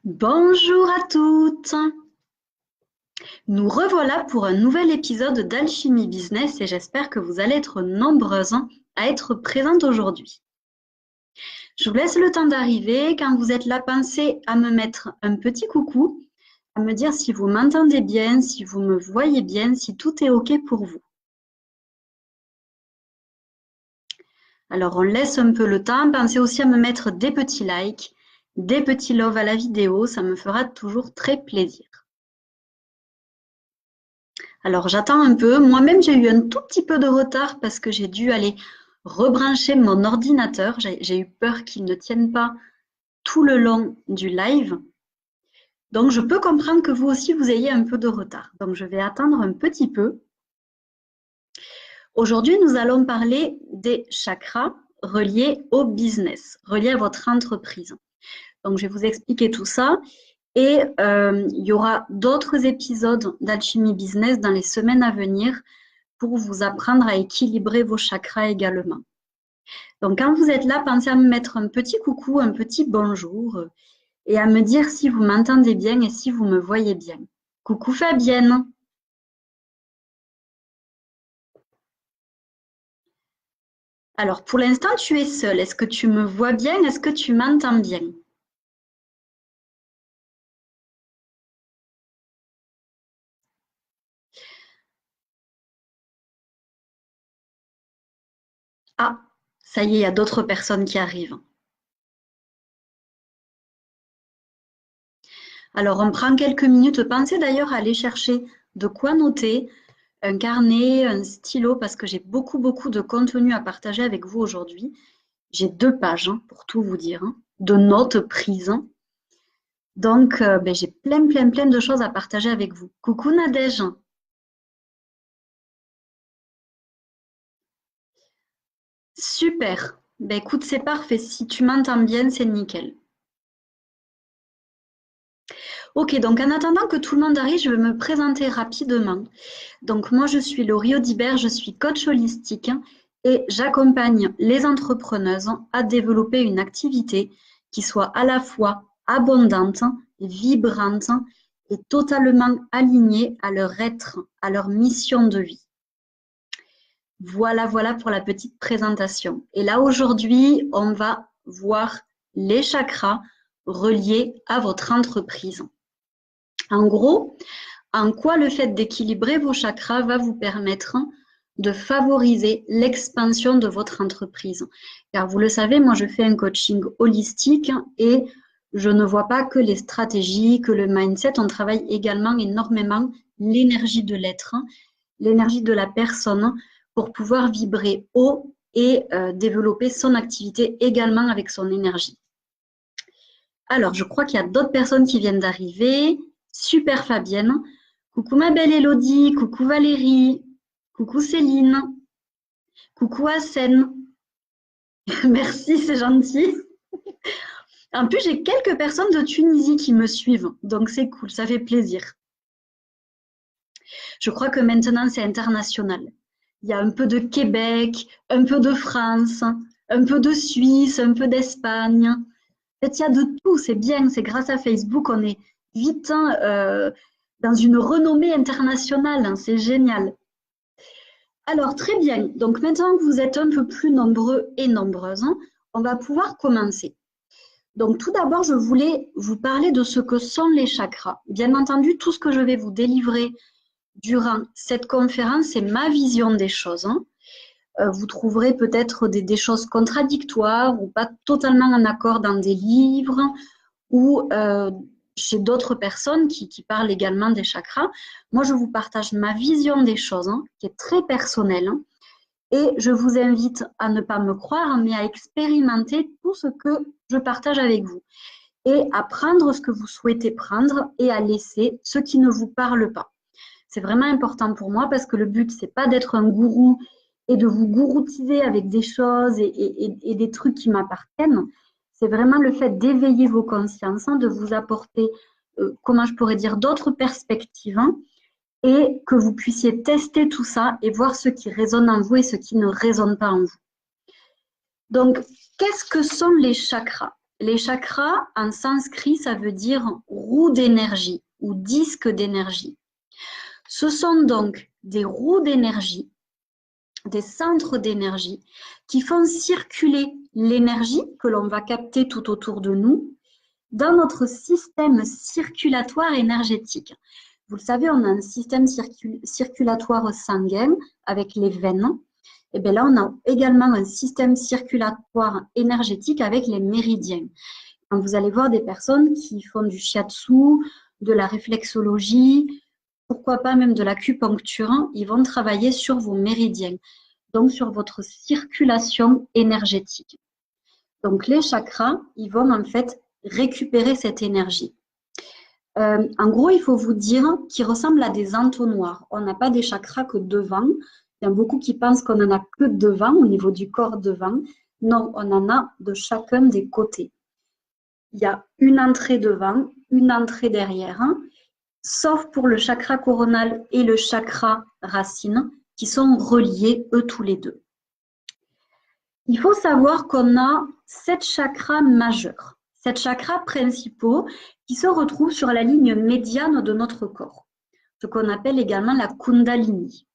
Bonjour à toutes. Nous revoilà pour un nouvel épisode d'Alchimie Business et j'espère que vous allez être nombreuses à être présentes aujourd'hui. Je vous laisse le temps d'arriver. Quand vous êtes là, pensez à me mettre un petit coucou, à me dire si vous m'entendez bien, si vous me voyez bien, si tout est OK pour vous. Alors, on laisse un peu le temps. Pensez aussi à me mettre des petits likes, des petits loves à la vidéo. Ça me fera toujours très plaisir. Alors j'attends un peu. Moi-même, j'ai eu un tout petit peu de retard parce que j'ai dû aller rebrancher mon ordinateur. J'ai eu peur qu'il ne tienne pas tout le long du live. Donc je peux comprendre que vous aussi, vous ayez un peu de retard. Donc je vais attendre un petit peu. Aujourd'hui, nous allons parler des chakras reliés au business, reliés à votre entreprise. Donc je vais vous expliquer tout ça. Et il y aura d'autres épisodes d'Alchimie Business dans les semaines à venir pour vous apprendre à équilibrer vos chakras également. Donc, quand vous êtes là, pensez à me mettre un petit coucou, un petit bonjour et à me dire si vous m'entendez bien et si vous me voyez bien. Coucou Fabienne. Alors, pour l'instant, tu es seule. Est-ce que tu me vois bien? Est-ce que tu m'entends bien? Ah, ça y est, il y a d'autres personnes qui arrivent. Alors, on prend quelques minutes. Pensez d'ailleurs à aller chercher de quoi noter, un carnet, un stylo, parce que j'ai beaucoup de contenu à partager avec vous aujourd'hui. J'ai 2 pages, pour tout vous dire, de notes prises. Donc, j'ai plein de choses à partager avec vous. Coucou Nadège. Super. Écoute, c'est parfait. Si tu m'entends bien, c'est nickel. Ok, donc en attendant que tout le monde arrive, je vais me présenter rapidement. Donc, moi, je suis Laurie Audibert, je suis coach holistique et j'accompagne les entrepreneuses à développer une activité qui soit à la fois abondante, vibrante et totalement alignée à leur être, à leur mission de vie. Voilà pour la petite présentation. Et là, aujourd'hui, on va voir les chakras reliés à votre entreprise. En gros, en quoi le fait d'équilibrer vos chakras va vous permettre de favoriser l'expansion de votre entreprise. Car vous le savez, moi je fais un coaching holistique et je ne vois pas que les stratégies, que le mindset, on travaille également énormément l'énergie de l'être, l'énergie de la personne pour pouvoir vibrer haut et développer son activité également avec son énergie. Alors, je crois qu'il y a d'autres personnes qui viennent d'arriver. Super Fabienne. Coucou ma belle Elodie, coucou Valérie, coucou Céline, coucou Hassen. Merci, c'est gentil. En plus, j'ai quelques personnes de Tunisie qui me suivent, donc c'est cool, ça fait plaisir. Je crois que maintenant, c'est international. Il y a un peu de Québec, un peu de France, un peu de Suisse, un peu d'Espagne. En fait, il y a de tout, c'est bien, c'est grâce à Facebook, on est vite dans une renommée internationale, c'est génial. Alors, très bien. Donc, maintenant que vous êtes un peu plus nombreux et nombreuses, on va pouvoir commencer. Donc, tout d'abord, je voulais vous parler de ce que sont les chakras. Bien entendu, tout ce que je vais vous délivrer durant cette conférence, c'est ma vision des choses. Vous trouverez peut-être des choses contradictoires ou pas totalement en accord dans des livres ou chez d'autres personnes qui parlent également des chakras. Moi, je vous partage ma vision des choses, qui est très personnelle. Et je vous invite à ne pas me croire, mais à expérimenter tout ce que je partage avec vous. Et à prendre ce que vous souhaitez prendre et à laisser ce qui ne vous parle pas. C'est vraiment important pour moi parce que le but, c'est pas d'être un gourou et de vous gouroutiser avec des choses et des trucs qui m'appartiennent. C'est vraiment le fait d'éveiller vos consciences, de vous apporter, comment je pourrais dire, d'autres perspectives et que vous puissiez tester tout ça et voir ce qui résonne en vous et ce qui ne résonne pas en vous. Donc, qu'est-ce que sont les chakras? les chakras, en sanskrit, ça veut dire roue d'énergie ou disque d'énergie. Ce sont donc des roues d'énergie, des centres d'énergie qui font circuler l'énergie que l'on va capter tout autour de nous dans notre système circulatoire énergétique. Vous le savez, on a un système circulatoire sanguin avec les veines. Et bien là, on a également un système circulatoire énergétique avec les méridiens. Quand vous allez voir des personnes qui font du shiatsu, de la réflexologie, pourquoi pas même de l'acupuncture, ils vont travailler sur vos méridiens, donc sur votre circulation énergétique. Donc les chakras, ils vont en fait récupérer cette énergie. En gros, il faut vous dire qu'ils ressemblent à des entonnoirs. On n'a pas des chakras que devant. Il y a beaucoup qui pensent qu'on en a que devant, au niveau du corps devant. Non, on en a de chacun des côtés. Il y a une entrée devant, une entrée derrière, sauf pour le chakra coronal et le chakra racine, qui sont reliés, eux tous les deux. Il faut savoir qu'on a 7 chakras majeurs, 7 chakras principaux qui se retrouvent sur la ligne médiane de notre corps, ce qu'on appelle également la Kundalini.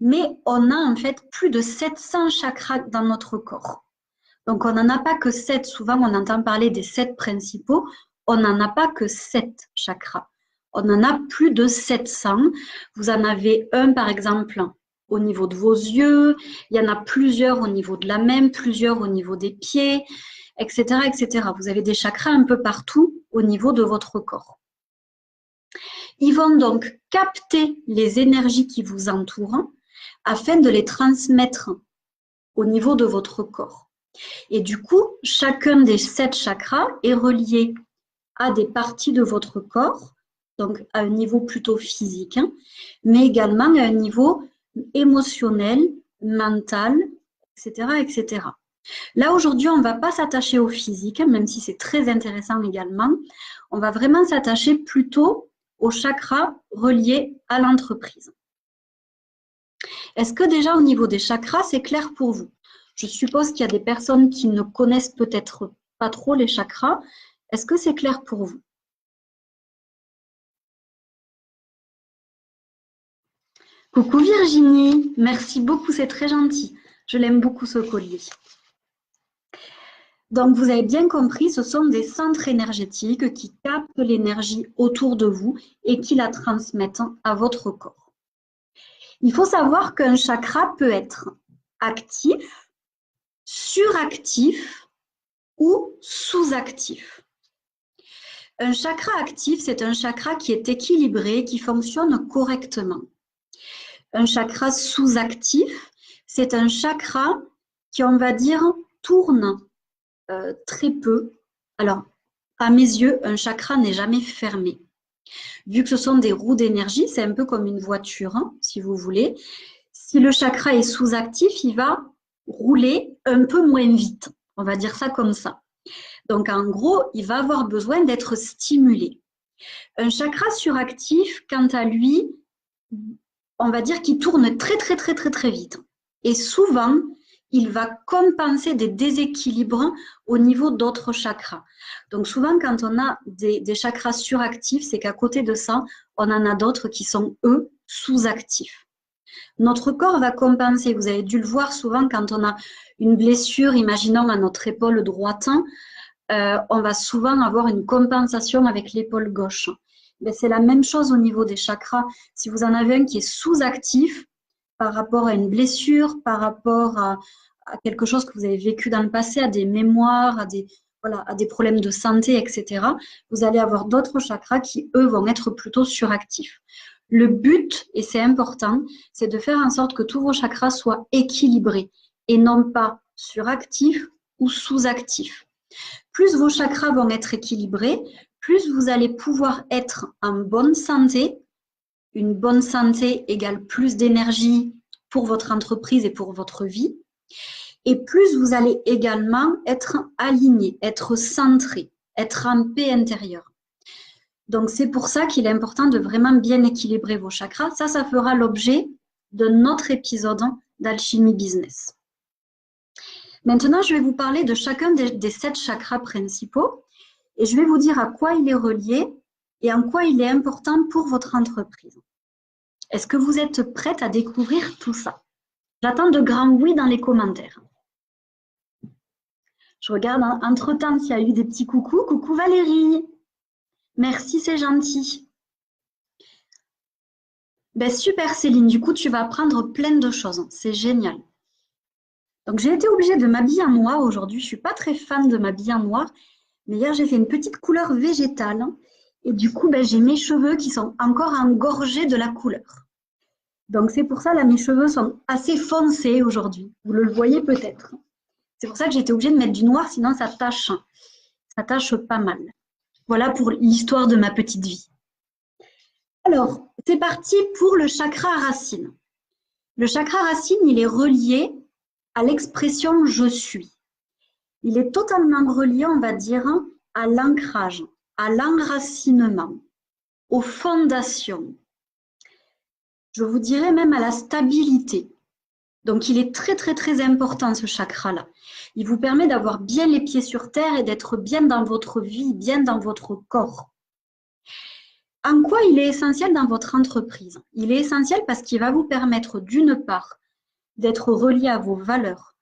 Mais on a en fait plus de 700 chakras dans notre corps. Donc on n'en a pas que 7, souvent on entend parler des 7 principaux, on n'en a pas que 7 chakras. On en a plus de 700. Vous en avez un par exemple au niveau de vos yeux, il y en a plusieurs au niveau de la main, plusieurs au niveau des pieds, etc., etc. Vous avez des chakras un peu partout au niveau de votre corps. Ils vont donc capter les énergies qui vous entourent afin de les transmettre au niveau de votre corps. Et du coup, chacun des 7 chakras est relié à des parties de votre corps, donc à un niveau plutôt physique, mais également à un niveau émotionnel, mental, etc., etc. Là, aujourd'hui, on ne va pas s'attacher au physique, même si c'est très intéressant également. On va vraiment s'attacher plutôt aux chakras reliés à l'entreprise. Est-ce que déjà au niveau des chakras, c'est clair pour vous? Je suppose qu'il y a des personnes qui ne connaissent peut-être pas trop les chakras. Est-ce que c'est clair pour vous? Coucou Virginie, merci beaucoup, c'est très gentil. Je l'aime beaucoup ce collier. Donc vous avez bien compris, ce sont des centres énergétiques qui captent l'énergie autour de vous et qui la transmettent à votre corps. Il faut savoir qu'un chakra peut être actif, suractif ou sous-actif. Un chakra actif, c'est un chakra qui est équilibré, qui fonctionne correctement. Un chakra sous-actif, c'est un chakra qui, on va dire, tourne très peu. Alors, à mes yeux, un chakra n'est jamais fermé. Vu que ce sont des roues d'énergie, c'est un peu comme une voiture, si vous voulez. Si le chakra est sous-actif, il va rouler un peu moins vite. On va dire ça comme ça. Donc, en gros, il va avoir besoin d'être stimulé. Un chakra suractif, quant à lui, on va dire qu'il tourne très vite. Et souvent, il va compenser des déséquilibres au niveau d'autres chakras. Donc souvent, quand on a des chakras suractifs, c'est qu'à côté de ça, on en a d'autres qui sont, eux, sous-actifs. Notre corps va compenser. Vous avez dû le voir souvent quand on a une blessure, imaginons à notre épaule droite, on va souvent avoir une compensation avec l'épaule gauche. C'est la même chose au niveau des chakras. Si vous en avez un qui est sous-actif par rapport à une blessure, par rapport à quelque chose que vous avez vécu dans le passé, à des mémoires, à des problèmes de santé, etc., vous allez avoir d'autres chakras qui, eux, vont être plutôt suractifs. Le but, et c'est important, c'est de faire en sorte que tous vos chakras soient équilibrés et non pas suractifs ou sous-actifs. Plus vos chakras vont être équilibrés, plus vous allez pouvoir être en bonne santé. Une bonne santé égale plus d'énergie pour votre entreprise et pour votre vie. Et plus vous allez également être aligné, être centré, être en paix intérieure. Donc, c'est pour ça qu'il est important de vraiment bien équilibrer vos chakras. Ça fera l'objet de notre épisode d'Alchimie Business. Maintenant, je vais vous parler de chacun des 7 chakras principaux et je vais vous dire à quoi il est relié et en quoi il est important pour votre entreprise. Est-ce que vous êtes prête à découvrir tout ça? J'attends de grands oui dans les commentaires. Je regarde entre-temps s'il y a eu des petits coucous. Coucou Valérie. Merci, c'est gentil. Ben, super Céline, du coup tu vas apprendre plein de choses. C'est génial. Donc j'ai été obligée de m'habiller en noir aujourd'hui. Je ne suis pas très fan de m'habiller en noir. Mais hier j'ai fait une petite couleur végétale. Et du coup, ben, j'ai mes cheveux qui sont encore engorgés de la couleur. Donc c'est pour ça, là, mes cheveux sont assez foncés aujourd'hui. Vous le voyez peut-être. C'est pour ça que j'ai été obligée de mettre du noir, sinon ça tâche pas mal. Voilà pour l'histoire de ma petite vie. Alors, c'est parti pour le chakra racine. Le chakra racine, il est relié à l'expression « je suis ». Il est totalement relié, on va dire, à l'ancrage, à l'enracinement, aux fondations. Je vous dirais même à la stabilité. Donc, il est très, très, très important, ce chakra-là. Il vous permet d'avoir bien les pieds sur terre et d'être bien dans votre vie, bien dans votre corps. En quoi il est essentiel dans votre entreprise? Il est essentiel parce qu'il va vous permettre, d'une part, d'être relié à vos valeurs,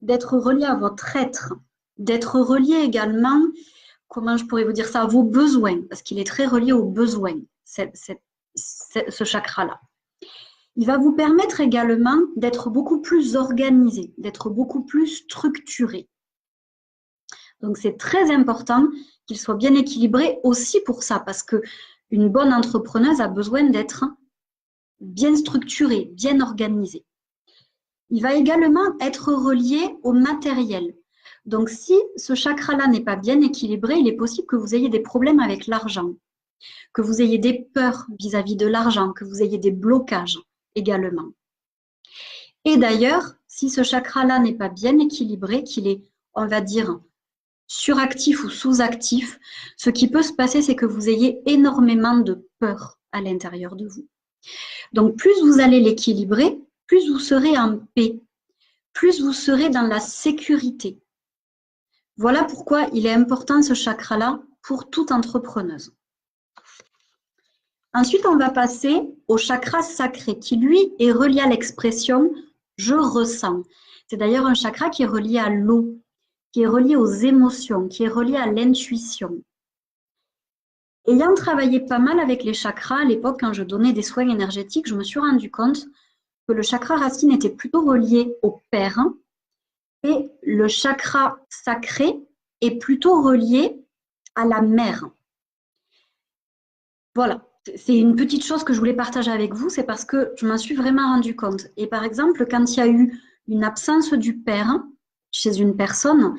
d'être relié à votre être, d'être relié également, comment je pourrais vous dire ça, à vos besoins, parce qu'il est très relié aux besoins, ce chakra-là. Il va vous permettre également d'être beaucoup plus organisé, d'être beaucoup plus structuré. Donc, c'est très important qu'il soit bien équilibré aussi pour ça, parce qu'une bonne entrepreneuse a besoin d'être bien structurée, bien organisée. Il va également être relié au matériel. Donc, si ce chakra-là n'est pas bien équilibré, il est possible que vous ayez des problèmes avec l'argent, que vous ayez des peurs vis-à-vis de l'argent, que vous ayez des blocages également. Et d'ailleurs, si ce chakra-là n'est pas bien équilibré, qu'il est, on va dire, suractif ou sous-actif, ce qui peut se passer, c'est que vous ayez énormément de peur à l'intérieur de vous. Donc, plus vous allez l'équilibrer, plus vous serez en paix, plus vous serez dans la sécurité. Voilà pourquoi il est important ce chakra-là pour toute entrepreneuse. Ensuite, on va passer au chakra sacré qui, lui, est relié à l'expression « je ressens ». C'est d'ailleurs un chakra qui est relié à l'eau, qui est relié aux émotions, qui est relié à l'intuition. Ayant travaillé pas mal avec les chakras à l'époque, quand je donnais des soins énergétiques, je me suis rendu compte que le chakra racine était plutôt relié au père et le chakra sacré est plutôt relié à la mère. Voilà. C'est une petite chose que je voulais partager avec vous, c'est parce que je m'en suis vraiment rendu compte. Et par exemple, quand il y a eu une absence du père chez une personne,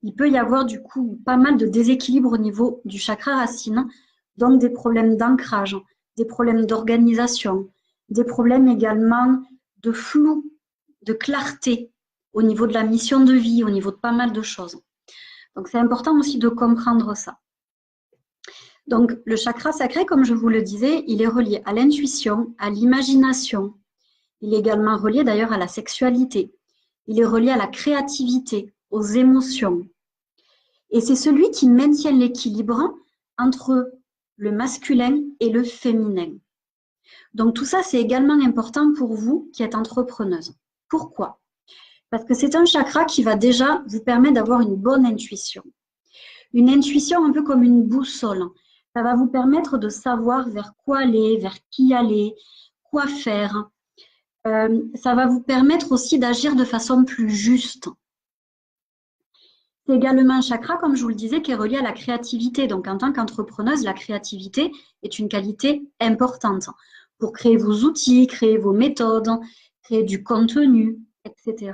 il peut y avoir du coup pas mal de déséquilibre au niveau du chakra racine, donc des problèmes d'ancrage, des problèmes d'organisation, des problèmes également de flou, de clarté au niveau de la mission de vie, au niveau de pas mal de choses. Donc c'est important aussi de comprendre ça. Donc, le chakra sacré, comme je vous le disais, il est relié à l'intuition, à l'imagination. Il est également relié d'ailleurs à la sexualité. Il est relié à la créativité, aux émotions. Et c'est celui qui maintient l'équilibre entre le masculin et le féminin. Donc, tout ça, c'est également important pour vous qui êtes entrepreneuse. Pourquoi? Parce que c'est un chakra qui va déjà vous permettre d'avoir une bonne intuition. Une intuition un peu comme une boussole. Ça va vous permettre de savoir vers quoi aller, vers qui aller, quoi faire. Ça va vous permettre aussi d'agir de façon plus juste. C'est également un chakra, comme je vous le disais, qui est relié à la créativité. Donc, en tant qu'entrepreneuse, la créativité est une qualité importante pour créer vos outils, créer vos méthodes, créer du contenu, etc.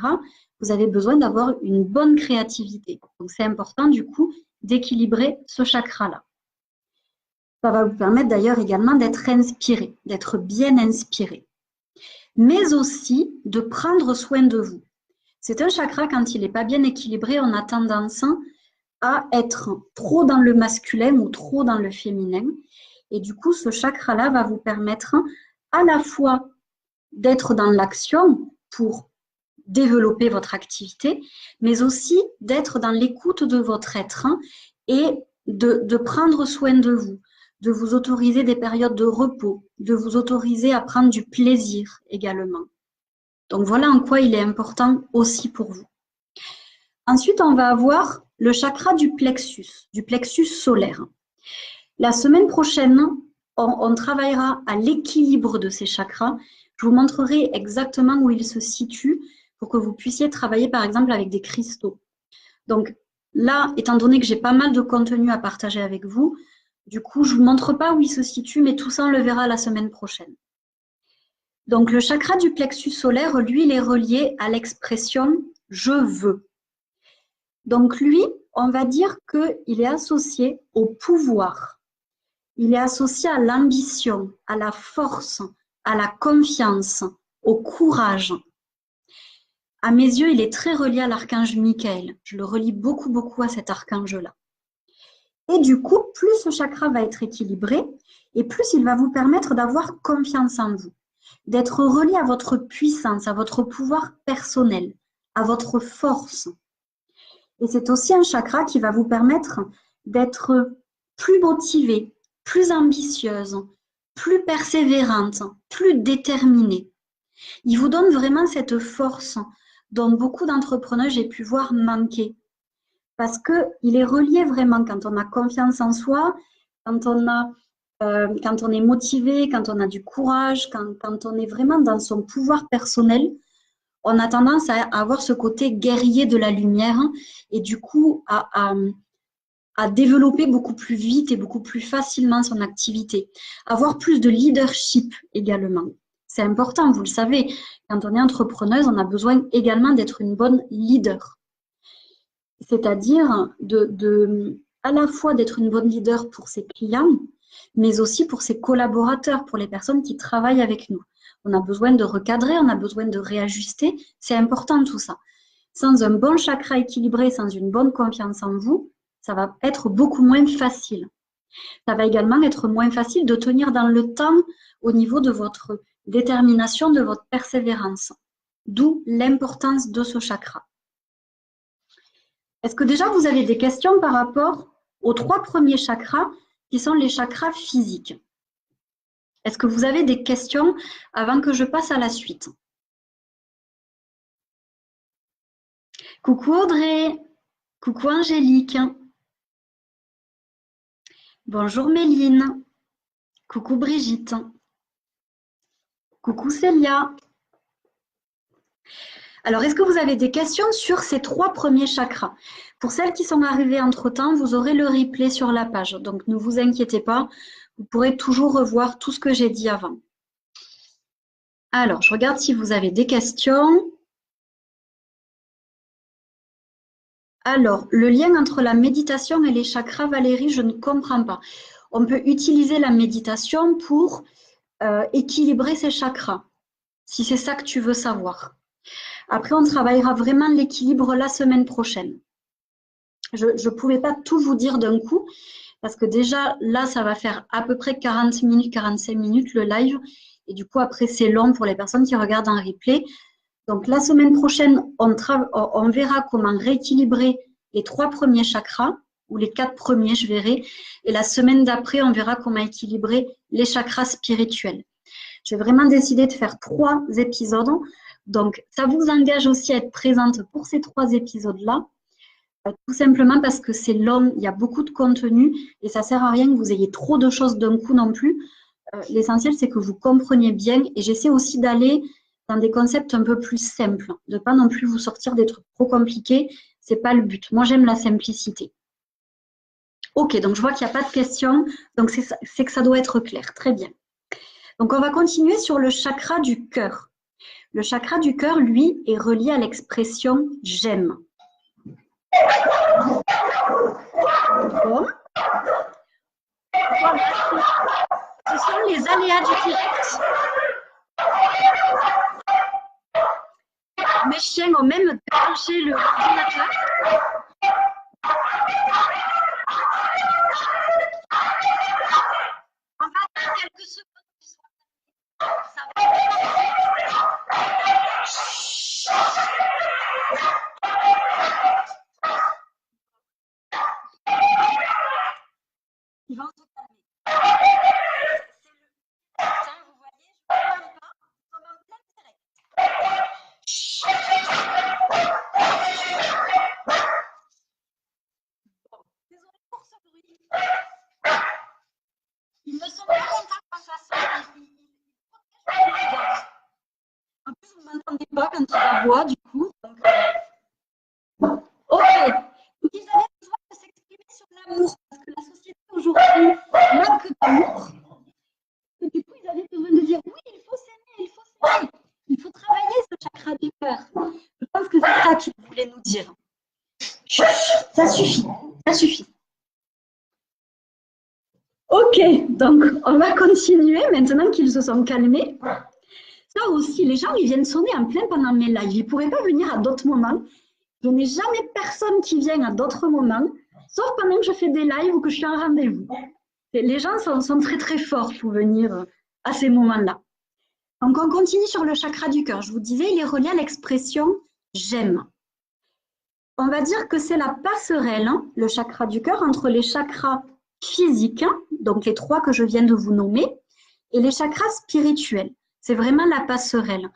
Vous avez besoin d'avoir une bonne créativité. Donc, c'est important, du coup, d'équilibrer ce chakra-là. Ça va vous permettre d'ailleurs également d'être inspiré, d'être bien inspiré, mais aussi de prendre soin de vous. C'est un chakra, quand il n'est pas bien équilibré, on a tendance à être trop dans le masculin ou trop dans le féminin. Et du coup, ce chakra-là va vous permettre à la fois d'être dans l'action pour développer votre activité, mais aussi d'être dans l'écoute de votre être, hein, et de prendre soin de vous autoriser des périodes de repos, de vous autoriser à prendre du plaisir également. Donc voilà en quoi il est important aussi pour vous. Ensuite, on va avoir le chakra du plexus solaire. La semaine prochaine, on travaillera à l'équilibre de ces chakras. Je vous montrerai exactement où ils se situent pour que vous puissiez travailler par exemple avec des cristaux. Donc là, étant donné que j'ai pas mal de contenu à partager avec vous, du coup, je ne vous montre pas où il se situe, mais tout ça, on le verra la semaine prochaine. Donc le chakra du plexus solaire, lui, il est relié à l'expression « je veux ». Donc lui, on va dire qu'il est associé au pouvoir. Il est associé à l'ambition, à la force, à la confiance, au courage. À mes yeux, il est très relié à l'archange Michael. Je le relie beaucoup, beaucoup à cet archange-là. Et du coup, plus ce chakra va être équilibré, et plus il va vous permettre d'avoir confiance en vous, d'être relié à votre puissance, à votre pouvoir personnel, à votre force. Et c'est aussi un chakra qui va vous permettre d'être plus motivé, plus ambitieuse, plus persévérante, plus déterminée. Il vous donne vraiment cette force dont beaucoup d'entrepreneurs, j'ai pu voir, manquer. Parce qu'il est relié vraiment quand on a confiance en soi, quand on est motivé, quand on a du courage, quand on est vraiment dans son pouvoir personnel, on a tendance à avoir ce côté guerrier de la lumière et du coup à développer beaucoup plus vite et beaucoup plus facilement son activité. Avoir plus de leadership également. C'est important, vous le savez, quand on est entrepreneuse, on a besoin également d'être une bonne leader. C'est-à-dire à la fois d'être une bonne leader pour ses clients, mais aussi pour ses collaborateurs, pour les personnes qui travaillent avec nous. On a besoin de recadrer, on a besoin de réajuster. C'est important tout ça. Sans un bon chakra équilibré, sans une bonne confiance en vous, ça va être beaucoup moins facile. Ça va également être moins facile de tenir dans le temps au niveau de votre détermination, de votre persévérance. D'où l'importance de ce chakra. Est-ce que déjà vous avez des questions par rapport aux 3 premiers chakras qui sont les chakras physiques? Est-ce que vous avez des questions avant que je passe à la suite? Coucou Audrey, coucou Angélique, bonjour Méline, coucou Brigitte, coucou Célia. Alors, est-ce que vous avez des questions sur ces 3 premiers chakras? Pour celles qui sont arrivées entre-temps, vous aurez le replay sur la page. Donc, ne vous inquiétez pas, vous pourrez toujours revoir tout ce que j'ai dit avant. Alors, je regarde si vous avez des questions. Alors, le lien entre la méditation et les chakras, Valérie, je ne comprends pas. On peut utiliser la méditation pour équilibrer ses chakras, si c'est ça que tu veux savoir. Après, on travaillera vraiment l'équilibre la semaine prochaine. Je ne pouvais pas tout vous dire d'un coup, parce que déjà, là, ça va faire à peu près 40 minutes, 45 minutes le live. Et du coup, après, c'est long pour les personnes qui regardent en replay. Donc, la semaine prochaine, on verra comment rééquilibrer les 3 premiers chakras, ou les 4 premiers, je verrai. Et la semaine d'après, on verra comment équilibrer les chakras spirituels. J'ai vraiment décidé de faire 3 épisodes. Donc, ça vous engage aussi à être présente pour ces 3 épisodes-là. Tout simplement parce que c'est long, il y a beaucoup de contenu et ça ne sert à rien que vous ayez trop de choses d'un coup non plus. L'essentiel, c'est que vous compreniez bien et j'essaie aussi d'aller dans des concepts un peu plus simples, de ne pas non plus vous sortir des trucs trop compliqués. Ce n'est pas le but. Moi, j'aime la simplicité. Ok, donc je vois qu'il n'y a pas de questions, donc c'est que ça doit être clair. Très bien. Donc, on va continuer sur le chakra du cœur. Le chakra du cœur, lui, est relié à l'expression « j'aime ». Bon. Voilà. Ce sont les aléas du direct. Mes chiens ont même débranché l'ordinateur. On va attendre quelques secondes qu'ils soient terminés. Ça va. ils vont se calmer. C'est le... Vous voyez, je ne me pas, ils sont en plein direct. Bon, désolé pour ce bruit. Ils ne sont pas contents quand ça sonne, ils protègent les gars. En plus, vous ne m'entendez pas quand il aboie, du coup. Donc, ok. Donc, ils avaient besoin de s'exprimer sur l'amour, parce que la société aujourd'hui manque d'amour. Et du coup, ils avaient besoin de dire oui, il faut s'aimer, il faut s'aimer. Il faut travailler ce chakra du cœur. Je pense que c'est ça qu'ils voulaient nous dire. Chut, ça suffit, ça suffit. Ok, donc on va continuer maintenant qu'ils se sont calmés. Ça aussi, les gens, ils viennent sonner en plein pendant mes lives. Ils ne pourraient pas venir à d'autres moments. Je n'ai jamais personne qui vient à d'autres moments, sauf pendant que je fais des lives ou que je suis en rendez-vous. Les gens sont très très forts pour venir à ces moments-là. Donc on continue sur le chakra du cœur. Je vous disais, il est relié à l'expression « j'aime ». On va dire que c'est la passerelle, hein, le chakra du cœur, entre les chakras physiques, hein, donc les 3 que je viens de vous nommer, et les chakras spirituels. C'est vraiment la passerelle.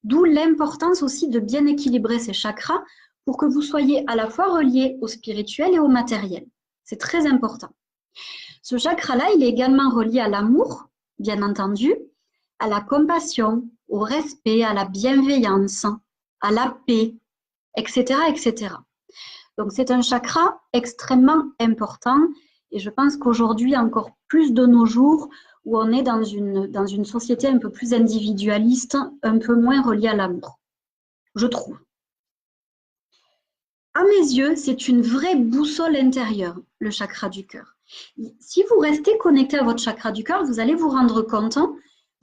D'où l'importance aussi de bien équilibrer ces chakras pour que vous soyez à la fois reliés au spirituel et au matériel. C'est très important. Ce chakra-là, il est également relié à l'amour, bien entendu, à la compassion, au respect, à la bienveillance, à la paix, etc., etc. Donc, c'est un chakra extrêmement important et je pense qu'aujourd'hui, encore plus de nos jours, où on est dans une société un peu plus individualiste, un peu moins reliée à l'amour, je trouve. À mes yeux, c'est une vraie boussole intérieure, le chakra du cœur. Si vous restez connecté à votre chakra du cœur, vous allez vous rendre compte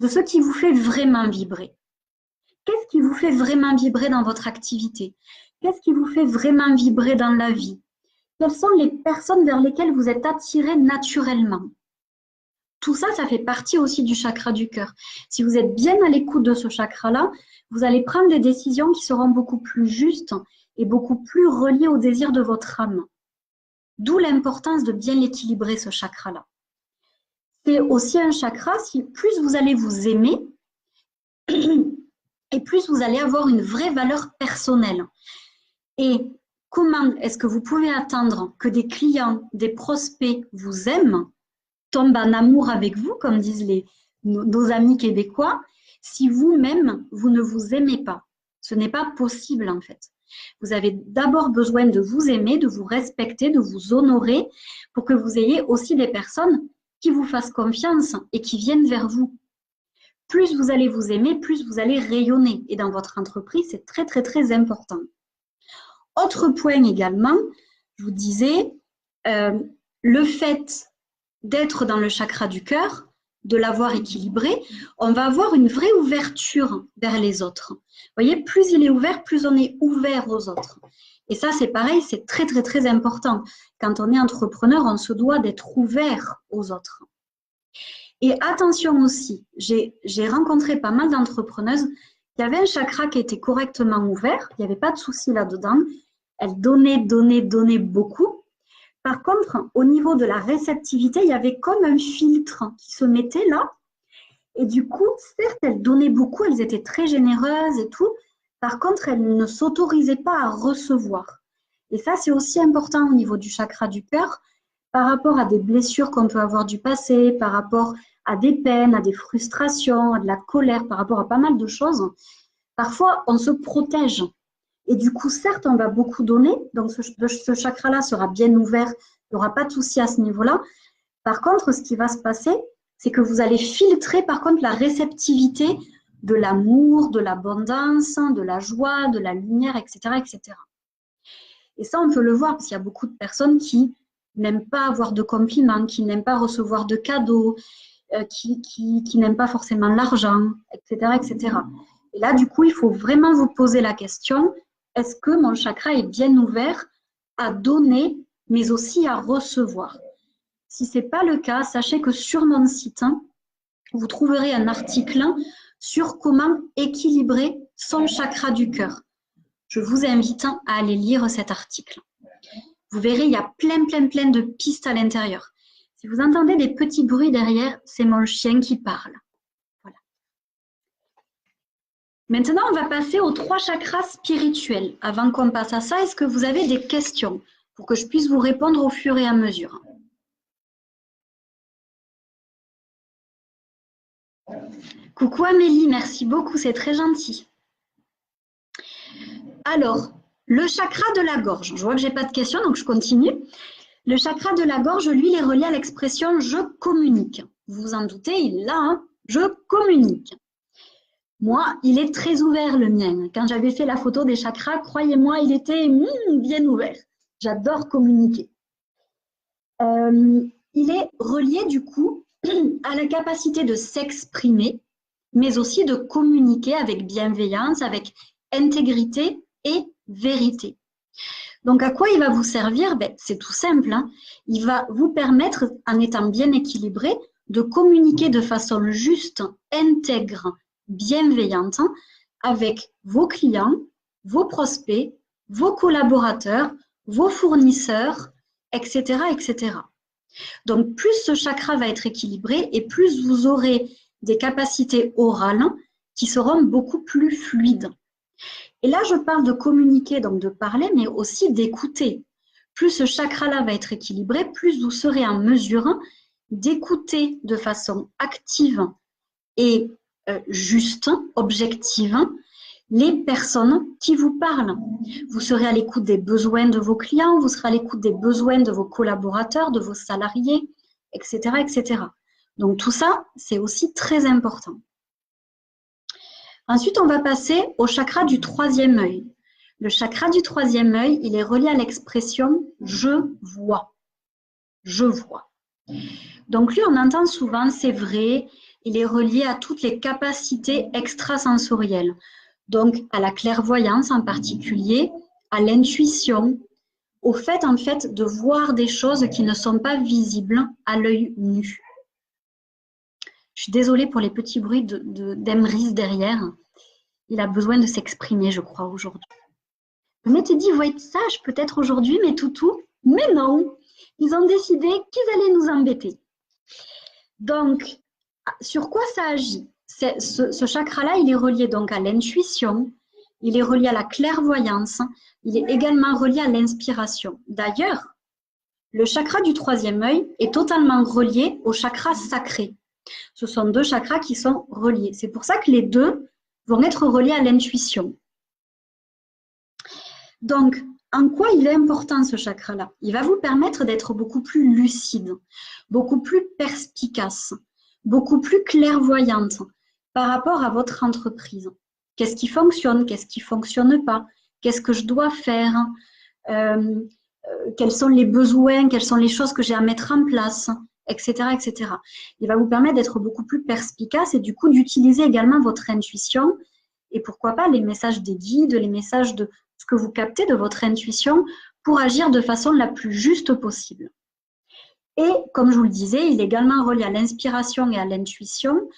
de ce qui vous fait vraiment vibrer. Qu'est-ce qui vous fait vraiment vibrer dans votre activité? Qu'est-ce qui vous fait vraiment vibrer dans la vie? Quelles sont les personnes vers lesquelles vous êtes attiré naturellement? Tout ça, ça fait partie aussi du chakra du cœur. Si vous êtes bien à l'écoute de ce chakra-là, vous allez prendre des décisions qui seront beaucoup plus justes et beaucoup plus reliées au désir de votre âme. D'où l'importance de bien l'équilibrer, ce chakra-là. C'est aussi un chakra, si plus vous allez vous aimer, et plus vous allez avoir une vraie valeur personnelle. Et comment est-ce que vous pouvez attendre que des clients, des prospects vous aiment, tombent en amour avec vous, comme disent nos amis québécois, si vous-même, vous ne vous aimez pas? Ce n'est pas possible en fait. Vous avez d'abord besoin de vous aimer, de vous respecter, de vous honorer pour que vous ayez aussi des personnes qui vous fassent confiance et qui viennent vers vous. Plus vous allez vous aimer, plus vous allez rayonner. Et dans votre entreprise, c'est très, très, très important. Autre point également, je vous disais, le fait d'être dans le chakra du cœur, de l'avoir équilibré, on va avoir une vraie ouverture vers les autres. Vous voyez, plus il est ouvert, plus on est ouvert aux autres. Et ça, c'est pareil, c'est très, très, très important. Quand on est entrepreneur, on se doit d'être ouvert aux autres. Et attention aussi, j'ai rencontré pas mal d'entrepreneuses qui avaient un chakra qui était correctement ouvert, il n'y avait pas de souci là-dedans, elles donnaient beaucoup. Par contre, au niveau de la réceptivité, il y avait comme un filtre qui se mettait là. Et du coup, certes, elles donnaient beaucoup, elles étaient très généreuses et tout. Par contre, elles ne s'autorisaient pas à recevoir. Et ça, c'est aussi important au niveau du chakra du cœur, par rapport à des blessures qu'on peut avoir du passé, par rapport à des peines, à des frustrations, à de la colère, par rapport à pas mal de choses. Parfois, on se protège. Et du coup, certes, on va beaucoup donner, donc ce chakra-là sera bien ouvert, il n'y aura pas de souci à ce niveau-là. Par contre, ce qui va se passer, c'est que vous allez filtrer par contre la réceptivité de l'amour, de l'abondance, de la joie, de la lumière, etc., etc. Et ça, on peut le voir parce qu'il y a beaucoup de personnes qui n'aiment pas avoir de compliments, qui n'aiment pas recevoir de cadeaux, qui n'aiment pas forcément l'argent, etc., etc. Et là, du coup, il faut vraiment vous poser la question, est-ce que mon chakra est bien ouvert à donner, mais aussi à recevoir? Si ce n'est pas le cas, sachez que sur mon site, vous trouverez un article sur comment équilibrer son chakra du cœur. Je vous invite à aller lire cet article. Vous verrez, il y a plein de pistes à l'intérieur. Si vous entendez des petits bruits derrière, c'est mon chien qui parle. Voilà. Maintenant, on va passer aux 3 chakras spirituels. Avant qu'on passe à ça, est-ce que vous avez des questions pour que je puisse vous répondre au fur et à mesure? Coucou Amélie, merci beaucoup, c'est très gentil. Alors, le chakra de la gorge. Je vois que je n'ai pas de questions, donc je continue. Le chakra de la gorge, lui, il est relié à l'expression « je communique ». Vous vous en doutez, il est là, hein, je communique. Moi, il est très ouvert, le mien. Quand j'avais fait la photo des chakras, croyez-moi, il était bien ouvert. J'adore communiquer. Il est relié, du coup, à la capacité de s'exprimer, mais aussi de communiquer avec bienveillance, avec intégrité et vérité. Donc, à quoi il va vous servir? C'est tout simple, hein. Il va vous permettre, en étant bien équilibré, de communiquer de façon juste, intègre, bienveillante avec vos clients, vos prospects, vos collaborateurs, vos fournisseurs, etc., etc. Donc, plus ce chakra va être équilibré et plus vous aurez des capacités orales qui seront beaucoup plus fluides. Et là, je parle de communiquer, donc de parler, mais aussi d'écouter. Plus ce chakra-là va être équilibré, plus vous serez en mesure d'écouter de façon active et juste, objective, les personnes qui vous parlent. Vous serez à l'écoute des besoins de vos clients, vous serez à l'écoute des besoins de vos collaborateurs, de vos salariés, etc., etc. Donc tout ça, c'est aussi très important. Ensuite, on va passer au chakra du 3e œil. Le chakra du 3e œil, il est relié à l'expression « je vois ». Je vois. Donc lui, on entend souvent, c'est vrai, il est relié à toutes les capacités extrasensorielles. Donc à la clairvoyance en particulier, à l'intuition, au fait en fait de voir des choses qui ne sont pas visibles à l'œil nu. Je suis désolée pour les petits bruits d'Emrys derrière. Il a besoin de s'exprimer, je crois, aujourd'hui. Je m'étais dit, vous êtes sages peut-être aujourd'hui, mes toutous, mais non. Ils ont décidé qu'ils allaient nous embêter. Donc, sur quoi ça agit? Ce chakra-là, il est relié donc à l'intuition, il est relié à la clairvoyance, il est également relié à l'inspiration. D'ailleurs, le chakra du 3e œil est totalement relié au chakra sacré. Ce sont 2 chakras qui sont reliés. C'est pour ça que les 2 vont être reliés à l'intuition. Donc, en quoi il est important ce chakra-là? Il va vous permettre d'être beaucoup plus lucide, beaucoup plus perspicace, beaucoup plus clairvoyante par rapport à votre entreprise. Qu'est-ce qui fonctionne? Qu'est-ce qui ne fonctionne pas? Qu'est-ce que je dois faire? Quels sont les besoins? Quelles sont les choses que j'ai à mettre en place? Etc., etc. Il va vous permettre d'être beaucoup plus perspicace et du coup d'utiliser également votre intuition et pourquoi pas les messages des guides, les messages de ce que vous captez de votre intuition pour agir de façon la plus juste possible. Et comme je vous le disais, il est également relié à l'inspiration et à l'intuition.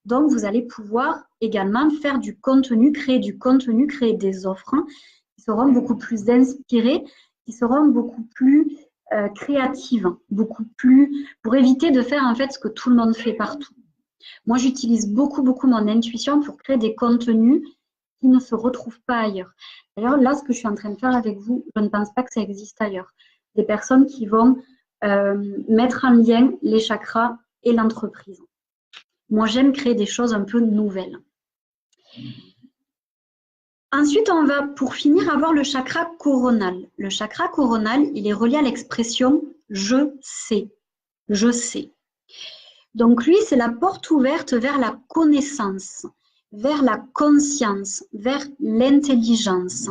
Donc, vous allez pouvoir également faire du contenu, créer des offres qui seront beaucoup plus inspirées, qui seront beaucoup plus créatives, beaucoup plus pour éviter de faire en fait ce que tout le monde fait partout. Moi, j'utilise beaucoup mon intuition pour créer des contenus qui ne se retrouvent pas ailleurs. D'ailleurs, là, ce que je suis en train de faire avec vous, je ne pense pas que ça existe ailleurs. Des personnes qui vont mettre en lien les chakras et l'entreprise. Moi, j'aime créer des choses un peu nouvelles. Ensuite, on va, pour finir, avoir le chakra coronal. Le chakra coronal, il est relié à l'expression « je sais ». Je sais. Donc, lui, c'est la porte ouverte vers la connaissance, vers la conscience, vers l'intelligence,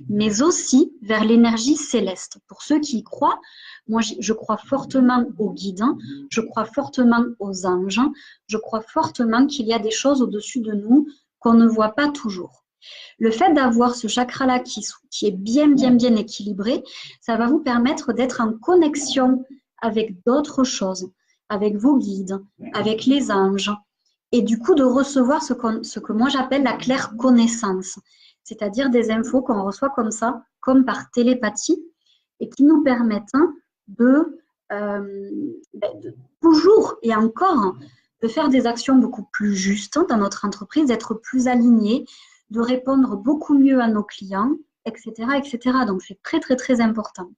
mais aussi vers l'énergie céleste. Pour ceux qui y croient, moi, je crois fortement aux guides, je crois fortement aux anges, je crois fortement qu'il y a des choses au-dessus de nous qu'on ne voit pas toujours. Le fait d'avoir ce chakra-là qui est bien équilibré, ça va vous permettre d'être en connexion avec d'autres choses, avec vos guides, avec les anges, et du coup de recevoir ce que moi j'appelle la claire connaissance, c'est-à-dire des infos qu'on reçoit comme ça, comme par télépathie, et qui nous permettent de toujours et encore de faire des actions beaucoup plus justes dans notre entreprise, d'être plus aligné, de répondre beaucoup mieux à nos clients, etc., etc. Donc, c'est très, très, très important.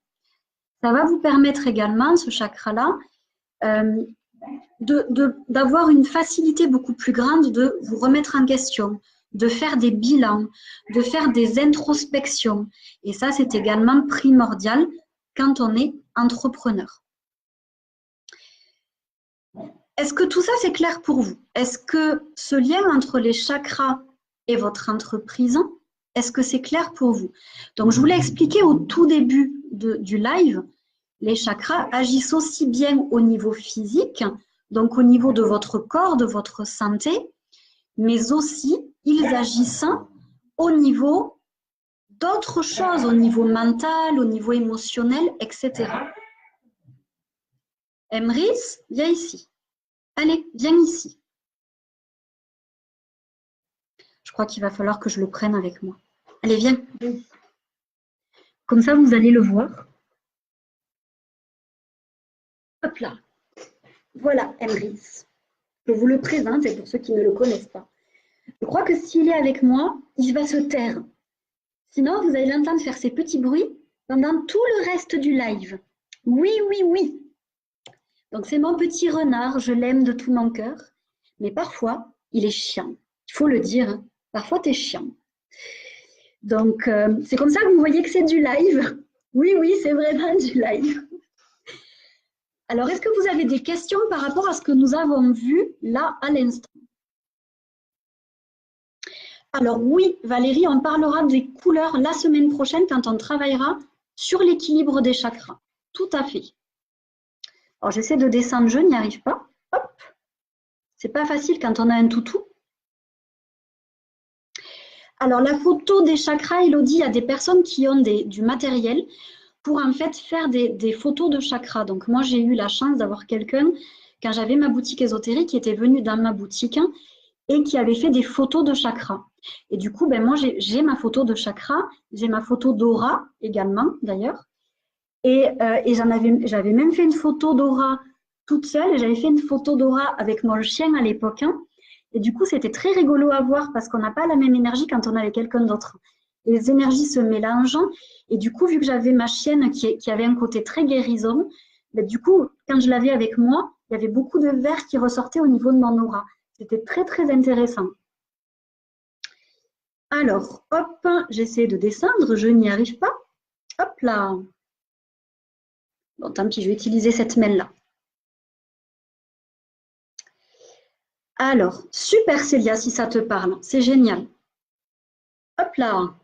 Ça va vous permettre également, ce chakra-là, d'avoir une facilité beaucoup plus grande de vous remettre en question, de faire des bilans, de faire des introspections. Et ça, c'est également primordial quand on est entrepreneur. Est-ce que tout ça, c'est clair pour vous? Est-ce que ce lien entre les chakras et votre entreprise, est-ce que c'est clair pour vous? Donc, je vous l'ai expliqué au tout début du live, les chakras agissent aussi bien au niveau physique, donc au niveau de votre corps, de votre santé, mais aussi ils agissent au niveau d'autres choses, au niveau mental, au niveau émotionnel, etc. Emrys, viens ici. Allez, viens ici. Je crois qu'il va falloir que je le prenne avec moi. Allez, viens. Comme ça, vous allez le voir. Hop là. Voilà, Emrys. Je vous le présente, et pour ceux qui ne le connaissent pas. Je crois que s'il est avec moi, il va se taire. Sinon, vous allez l'entendre faire ces petits bruits pendant tout le reste du live. Oui, oui, oui. Donc, c'est mon petit renard, je l'aime de tout mon cœur. Mais parfois, il est chiant. Il faut le dire, hein. Parfois, tu es chiant. Donc, c'est comme ça que vous voyez que c'est du live. Oui, oui, c'est vraiment du live. Alors, est-ce que vous avez des questions par rapport à ce que nous avons vu là à l'instant? Alors oui, Valérie, on parlera des couleurs la semaine prochaine quand on travaillera sur l'équilibre des chakras. Tout à fait. Alors j'essaie de descendre, je n'y arrive pas. Hop. C'est pas facile quand on a un toutou. Alors la photo des chakras, Elodie, il y a des personnes qui ont du matériel pour en fait faire des photos de chakras. Donc moi j'ai eu la chance d'avoir quelqu'un, quand j'avais ma boutique ésotérique, qui était venu dans ma boutique et qui avait fait des photos de chakras. Et du coup, ben moi, j'ai ma photo de chakra, j'ai ma photo d'aura également, d'ailleurs. Et j'avais même fait une photo d'aura toute seule, et j'avais fait une photo d'aura avec mon chien à l'époque. Et du coup, c'était très rigolo à voir parce qu'on n'a pas la même énergie quand on est avec quelqu'un d'autre. Les énergies se mélangent. Et du coup, vu que j'avais ma chienne qui avait un côté très guérison, ben, du coup, quand je l'avais avec moi, il y avait beaucoup de vert qui ressortait au niveau de mon aura. C'était très, très intéressant. Alors, hop, j'essaie de descendre, je n'y arrive pas. Hop là. Bon, tant pis, je vais utiliser cette mail-là. Alors, super Célia, si ça te parle, c'est génial. Hop là.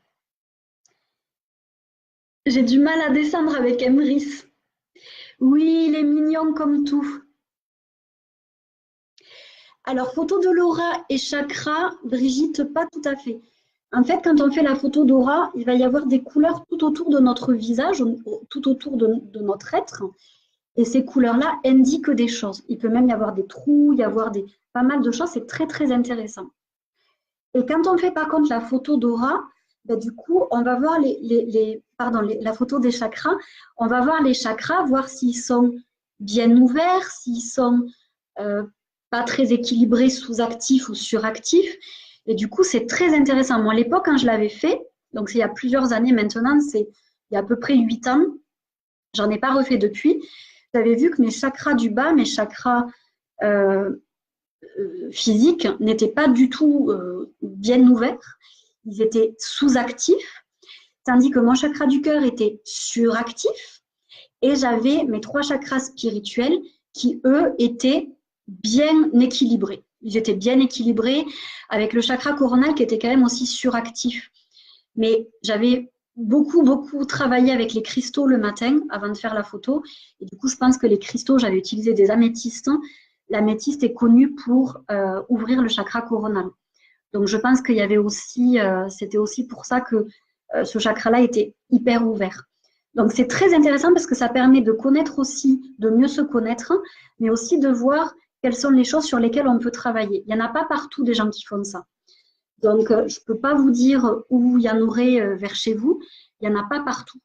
J'ai du mal à descendre avec Emrys. Oui, il est mignon comme tout. Alors, photo de l'aura et chakra, Brigitte, pas tout à fait. En fait, quand on fait la photo d'aura, il va y avoir des couleurs tout autour de notre visage, tout autour de notre être. Et ces couleurs-là indiquent des choses. Il peut même y avoir des trous, y avoir pas mal de choses. C'est très, très intéressant. Et quand on fait par contre la photo d'aura, ben, du coup, on va voir la photo des chakras. On va voir les chakras, voir s'ils sont bien ouverts, s'ils sont pas très équilibrés, sous-actifs ou suractifs. Et du coup, c'est très intéressant. Moi, à l'époque, quand je l'avais fait, donc c'est il y a plusieurs années maintenant, c'est il y a à peu près 8 ans, j'en ai pas refait depuis. J'avais vu que mes chakras du bas, mes chakras physiques, n'étaient pas du tout bien ouverts. Ils étaient sous-actifs, tandis que mon chakra du cœur était suractif. Et j'avais mes 3 chakras spirituels qui, eux, étaient bien équilibrés. Ils étaient bien équilibrés avec le chakra coronal qui était quand même aussi suractif. Mais j'avais beaucoup travaillé avec les cristaux le matin avant de faire la photo. Et du coup, je pense que les cristaux, j'avais utilisé des améthystes. L'améthyste est connue pour ouvrir le chakra coronal. Donc, je pense qu'il y avait aussi, c'était aussi pour ça que ce chakra-là était hyper ouvert. Donc, c'est très intéressant parce que ça permet de connaître aussi, de mieux se connaître, mais aussi de voir quelles sont les choses sur lesquelles on peut travailler. Il n'y en a pas partout des gens qui font ça. Donc, je ne peux pas vous dire où il y en aurait vers chez vous. Il n'y en a pas partout.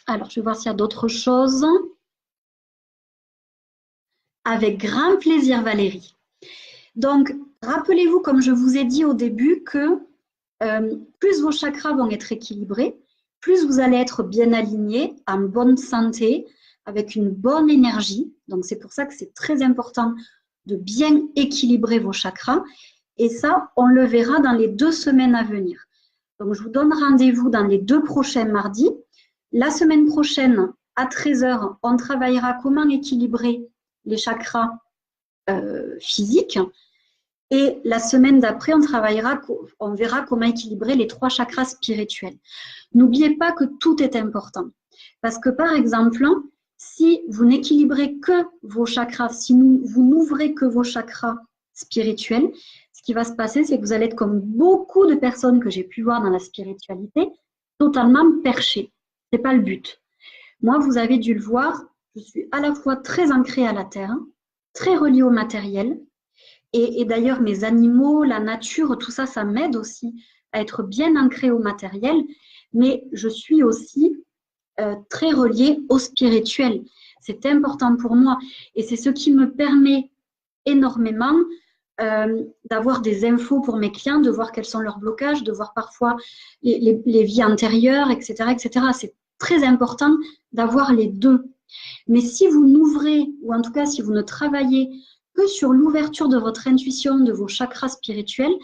Alors, je vais voir s'il y a d'autres choses. Avec grand plaisir, Valérie. Donc, rappelez-vous, comme je vous ai dit au début, que plus vos chakras vont être équilibrés, plus vous allez être bien aligné, en bonne santé, avec une bonne énergie. Donc, c'est pour ça que c'est très important de bien équilibrer vos chakras. Et ça, on le verra dans les 2 semaines à venir. Donc, je vous donne rendez-vous dans les 2 prochains mardis. La semaine prochaine, à 13 h, on travaillera comment équilibrer les chakras physiques. Et la semaine d'après, on verra comment équilibrer les 3 chakras spirituels. N'oubliez pas que tout est important. Parce que par exemple, si vous n'équilibrez que vos chakras, si vous n'ouvrez que vos chakras spirituels, ce qui va se passer, c'est que vous allez être comme beaucoup de personnes que j'ai pu voir dans la spiritualité, totalement perchées. Ce n'est pas le but. Moi, vous avez dû le voir, je suis à la fois très ancrée à la terre, très reliée au matériel. Et d'ailleurs, mes animaux, la nature, tout ça, ça m'aide aussi à être bien ancrée au matériel. Mais je suis aussi très reliée au spirituel. C'est important pour moi. Et c'est ce qui me permet énormément d'avoir des infos pour mes clients, de voir quels sont leurs blocages, de voir parfois les vies antérieures, etc., etc. C'est très important d'avoir les deux. Mais si vous n'ouvrez, ou en tout cas si vous ne travaillez que sur l'ouverture de votre intuition, de vos chakras spirituels,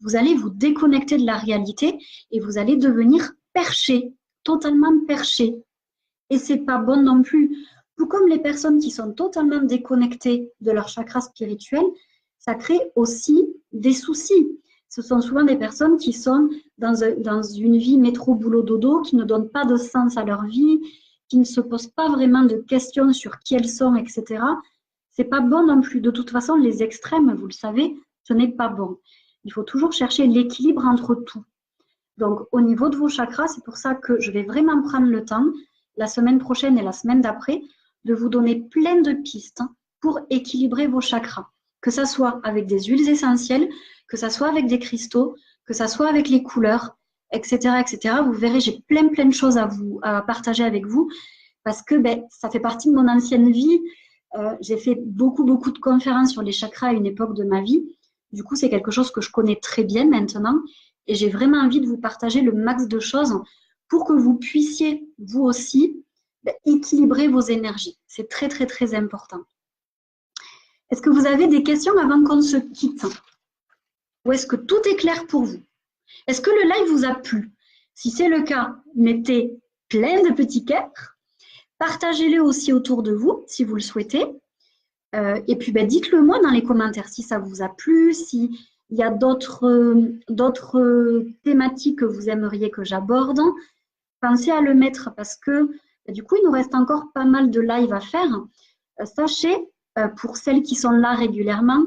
vous allez vous déconnecter de la réalité et vous allez devenir perché, totalement perché. Et c'est pas bon non plus. Tout comme les personnes qui sont totalement déconnectées de leur chakra spirituel, ça crée aussi des soucis. Ce sont souvent des personnes qui sont dans une vie métro-boulot-dodo, qui ne donnent pas de sens à leur vie, qui ne se posent pas vraiment de questions sur qui elles sont, etc. C'est pas bon non plus. De toute façon, les extrêmes, vous le savez, ce n'est pas bon. Il faut toujours chercher l'équilibre entre tout. Donc, au niveau de vos chakras, c'est pour ça que je vais vraiment prendre le temps, la semaine prochaine et la semaine d'après, de vous donner plein de pistes pour équilibrer vos chakras. Que ça soit avec des huiles essentielles, que ça soit avec des cristaux, que ça soit avec les couleurs, etc., etc. Vous verrez, j'ai plein de choses à partager avec vous parce que ça fait partie de mon ancienne vie. J'ai fait beaucoup de conférences sur les chakras à une époque de ma vie. Du coup, c'est quelque chose que je connais très bien maintenant et j'ai vraiment envie de vous partager le max de choses pour que vous puissiez, vous aussi, équilibrer vos énergies. C'est très important. Est-ce que vous avez des questions avant qu'on se quitte? Ou est-ce que tout est clair pour vous? Est-ce que le live vous a plu? Si c'est le cas, mettez plein de petits cœurs. Partagez-le aussi autour de vous, si vous le souhaitez. Et puis, dites-le moi dans les commentaires si ça vous a plu, s'il y a d'autres thématiques que vous aimeriez que j'aborde. Pensez à le mettre parce que, du coup, il nous reste encore pas mal de lives à faire. Sachez, pour celles qui sont là régulièrement,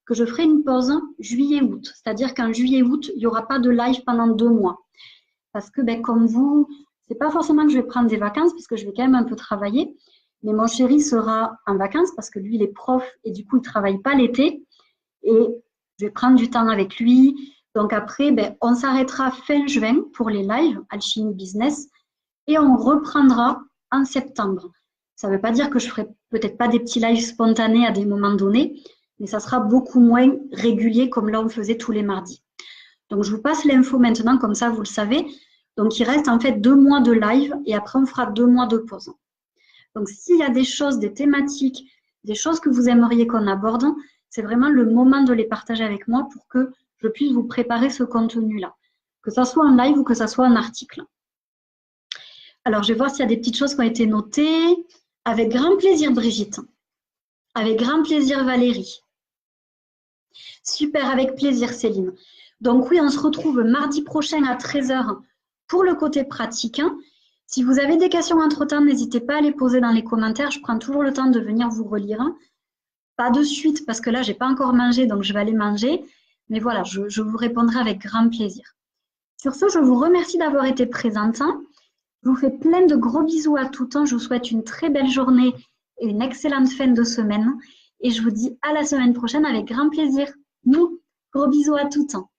que je ferai une pause juillet-août. C'est-à-dire qu'en juillet-août, il n'y aura pas de live pendant 2 mois. Parce que, comme vous, c'est pas forcément que je vais prendre des vacances, puisque je vais quand même un peu travailler. Mais mon chéri sera en vacances parce que lui, il est prof et du coup, il ne travaille pas l'été. Et je vais prendre du temps avec lui. Donc après, on s'arrêtera fin juin pour les lives Alchimie Business et on reprendra en septembre. Ça ne veut pas dire que je ne ferai peut-être pas des petits lives spontanés à des moments donnés, mais ça sera beaucoup moins régulier comme là on faisait tous les mardis. Donc je vous passe l'info maintenant, comme ça vous le savez. Donc il reste en fait 2 mois de live et après on fera 2 mois de pause. Donc s'il y a des choses, des thématiques, des choses que vous aimeriez qu'on aborde, c'est vraiment le moment de les partager avec moi pour que je puisse vous préparer ce contenu-là. Que ça soit en live ou que ça soit en article. Alors je vais voir s'il y a des petites choses qui ont été notées. Avec grand plaisir Brigitte. Avec grand plaisir Valérie. Super, avec plaisir Céline. Donc oui, on se retrouve mardi prochain à 13 h pour le côté pratique. Si vous avez des questions entre-temps, n'hésitez pas à les poser dans les commentaires. Je prends toujours le temps de venir vous relire. Pas de suite parce que là, je n'ai pas encore mangé, donc je vais aller manger. Mais voilà, je vous répondrai avec grand plaisir. Sur ce, je vous remercie d'avoir été présente. Je vous fais plein de gros bisous à tout temps. Je vous souhaite une très belle journée et une excellente fin de semaine. Et je vous dis à la semaine prochaine avec grand plaisir. Nous, gros bisous à tout temps.